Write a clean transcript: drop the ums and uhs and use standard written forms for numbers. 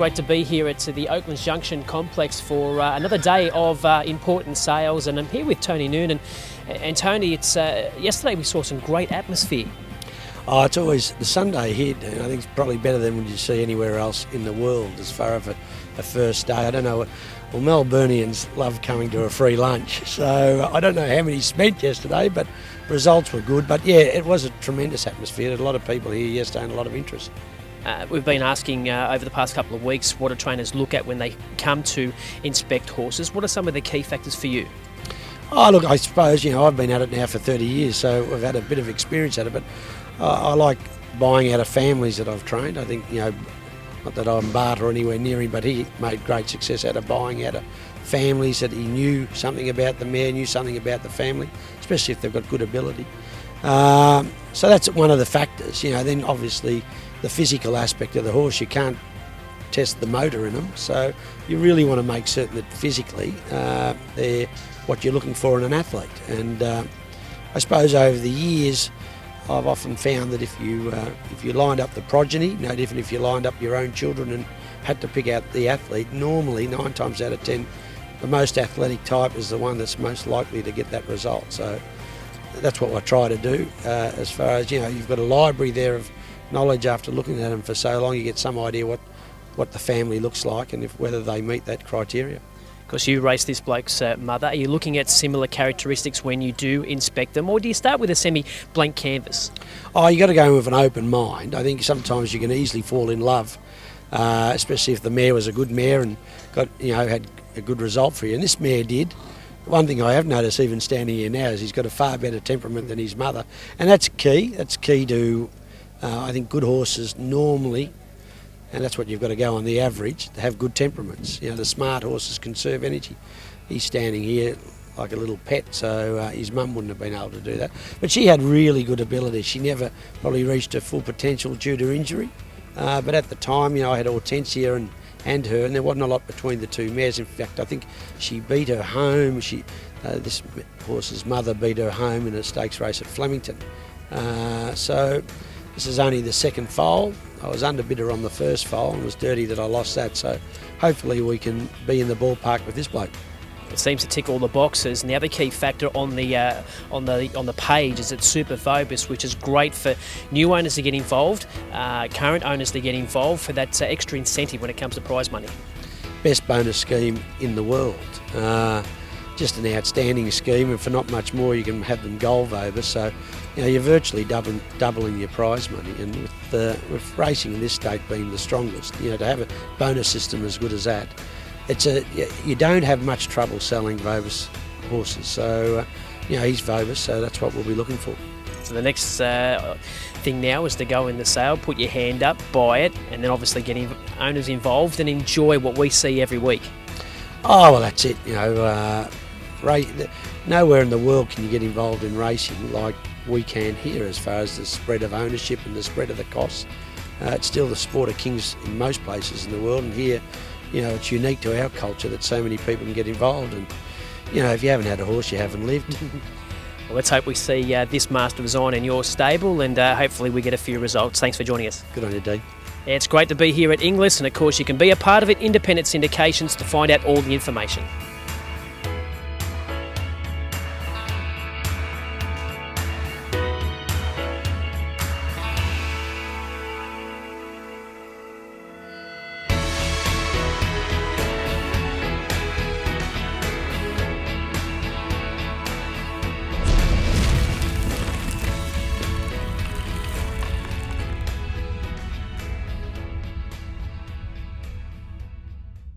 great to be here at the Oaklands Junction complex for another day of important sales, and I'm here with Tony Noonan. And Tony, it's yesterday we saw some great atmosphere. Oh, it's always the Sunday here. I think it's probably better than what you see anywhere else in the world as far as a first day. I don't know. Well, Melburnians love coming to a free lunch, so I don't know how many spent yesterday, but results were good. But yeah, it was a tremendous atmosphere. There were a lot of people here yesterday and a lot of interest. We've been asking over the past couple of weeks, what do trainers look at when they come to inspect horses? What are some of the key factors for you? Oh, look, I suppose, I've been at it now for 30 years, so I've had a bit of experience at it, but I like buying out of families that I've trained. I think, not that I'm Bart or anywhere near him, but he made great success out of buying out of families that he knew something about the mare, knew something about the family, especially if they've got good ability. So that's one of the factors. Then obviously the physical aspect of the horse, you can't test the motor in them, so you really want to make certain that physically they're what you're looking for in an athlete. And I suppose over the years I've often found that if you lined up the progeny, no different if you lined up your own children and had to pick out the athlete, normally 9 times out of 10 the most athletic type is the one that's most likely to get that result. So that's what I try to do. As far as you've got a library there of knowledge after looking at them for so long, you get some idea what the family looks like and whether they meet that criteria. Because you race this bloke's mother, are you looking at similar characteristics when you do inspect them, or do you start with a semi-blank canvas? Oh, you got to go with an open mind. I think sometimes you can easily fall in love, especially if the mare was a good mare and got had a good result for you. And this mare did. One thing I have noticed, even standing here now, is he's got a far better temperament than his mother, and that's key. That's key to, I think, good horses normally. And that's what you've got to go on the average, to have good temperaments. The smart horses conserve energy. He's standing here like a little pet, so his mum wouldn't have been able to do that. But she had really good ability. She never probably reached her full potential due to injury. But at the time, I had Hortensia and her, and there wasn't a lot between the two mares. In fact, I think she beat her home. This horse's mother beat her home in a stakes race at Flemington. So this is only the second foal. I was underbidder on the first foal and it was dirty that I lost that, so hopefully we can be in the ballpark with this bloke. It seems to tick all the boxes, and the other key factor on the page is it's super Vobis, which is great for new owners to get involved, current owners to get involved for that extra incentive when it comes to prize money. Best bonus scheme in the world. Just an outstanding scheme, and for not much more you can have them gold Vobis, so you're virtually doubling your prize money. And with racing in this state being the strongest, to have a bonus system as good as that, you don't have much trouble selling Vobis horses. So he's Vobis, so that's what we'll be looking for. So the next thing now is to go in the sale, put your hand up, buy it, and then obviously get owners involved and enjoy what we see every week. Oh well, that's it. Nowhere in the world can you get involved in racing like we can here, as far as the spread of ownership and the spread of the costs. It's still the sport of kings in most places in the world, and here, it's unique to our culture that so many people can get involved. And if you haven't had a horse, you haven't lived. Well, let's hope we see this Master Design in your stable, and hopefully we get a few results. Thanks for joining us. Good on you, Dee. It's great to be here at Inglis, and of course you can be a part of it. Independent syndications to find out all the information.